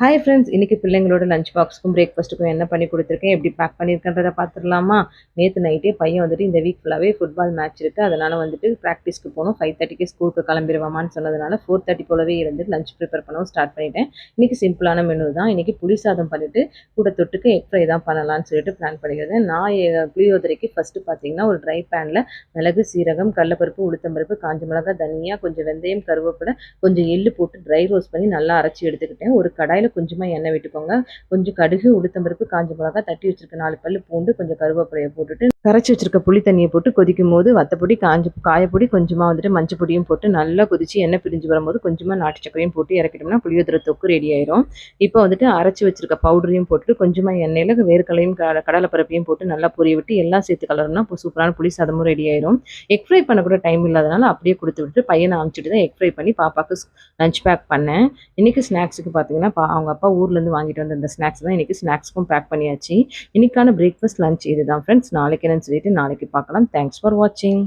Hi friends, இன்னைக்கு பிள்ளைங்களோட lunch பாக்ஸ்க்கும் பிரேக்ஃபாஸ்ட்டுக்கும் என்ன பண்ணி கொடுத்துருக்கேன், எப்படி பேக் பண்ணியிருக்கேன்றத பார்த்துடலாமா? நேற்று நைட்டே பையன் வந்துட்டு இந்த வீக் ஃபுல்லாகவே ஃபுட்பால் மேட்ச் இருக்குது, அதனால் வந்துட்டு ப்ராக்டிஸ்க்கு போகணும். 5:30க்கு ஸ்கூலுக்கு கிளம்பிடுவாமான்னு சொன்னதுனால 4:30 போலவே இருந்து லஞ்ச் ப்ரிப்பேர் பண்ணவும் ஸ்டார்ட் பண்ணிட்டேன். இன்றைக்கி சிம்பிளான மெனு தான். இன்றைக்கி புளி சாதம் பண்ணிவிட்டு கூட தொட்டுக்கு எக் ஃப்ரை தான் பண்ணலான்னு சொல்லிட்டு பிளான் பண்ணியிருந்தேன். நான் புளியோதரைக்கு ஃபஸ்ட்டு பார்த்தீங்கன்னா ஒரு ட்ரை பேனில் மிளகு, சீரகம், கடலப்பருப்பு, உளுத்தம்பருப்பு, காஞ்ச மிளகாய், தனியா, கொஞ்சம் வெந்தயம், கருவேப்பிலை, கொஞ்சம் எள்ளு போட்டு ட்ரை ரோஸ்ட் பண்ணி நல்லா அரைச்சி எடுத்துக்கிட்டேன். ஒரு கடாயில் கொஞ்சமா எண்ணெய் விட்டுக்கோங்க. கொஞ்சம் கடுகு, உளுத்தம்பருப்பு, காஞ்ச மிளகாய், தட்டி வச்சிருக்க 4 பல்லு பூண்டு, கொஞ்சம் கருவேப்பிலையை போட்டுட்டு கரைச்சி வச்சிருக்க புளி தண்ணியை போட்டு கொதிக்கும் போது வத்தப்பொடி, காயப்பொடி, கொஞ்சமா வந்துட்டு மஞ்சள் பொடியும் போட்டு நல்லா கொதிச்சு எண்ணெய் பிரிஞ்சு வரும்போது கொஞ்சமா நாட்டு சக்கரையும் போட்டு இறக்கிட்டோம்னா புளியோதரை தொக்கு ரெடி ஆயிரும். இப்போ வந்துட்டு அரைச்சி வச்சிருக்க பவுடரையும் போட்டுட்டு கொஞ்சமா எண்ணெயில வேர்க்கடலையும் கடலை பருப்பையும் போட்டு நல்லா பொரிய விட்டு எல்லாம் சேர்த்து கலரணும்னா இப்போ சூப்பரான புளி சாதமும் ரெடி ஆயிரும். எக் ஃப்ரை பண்ண கூட டைம் இல்லாதனால அப்படியே கொடுத்து விட்டு பையனை அனுப்பிச்சிட்டு தான் எக் ஃப்ரை பண்ணி பாப்பாக்கு லஞ்ச் பேக் பண்ணேன். இன்னைக்கு ஸ்நாக்ஸுக்கு பார்த்தீங்கன்னா அவங்க அப்பா ஊர்லேருந்து வாங்கிட்டு வந்த இந்த ஸ்நாக்ஸ் தான் இன்னைக்கு ஸ்நாக்ஸ்க்கும் பேக் பண்ணியாச்சு. இன்னைக்கான பிரேக்ஃபாஸ்ட் லஞ்ச் இதுதான் ஃப்ரெண்ட்ஸ். நாளைக்கு என்னன்னு சொல்லிட்டு நாளைக்கு பார்க்கலாம். தேங்க்ஸ் ஃபார் வாட்சிங்.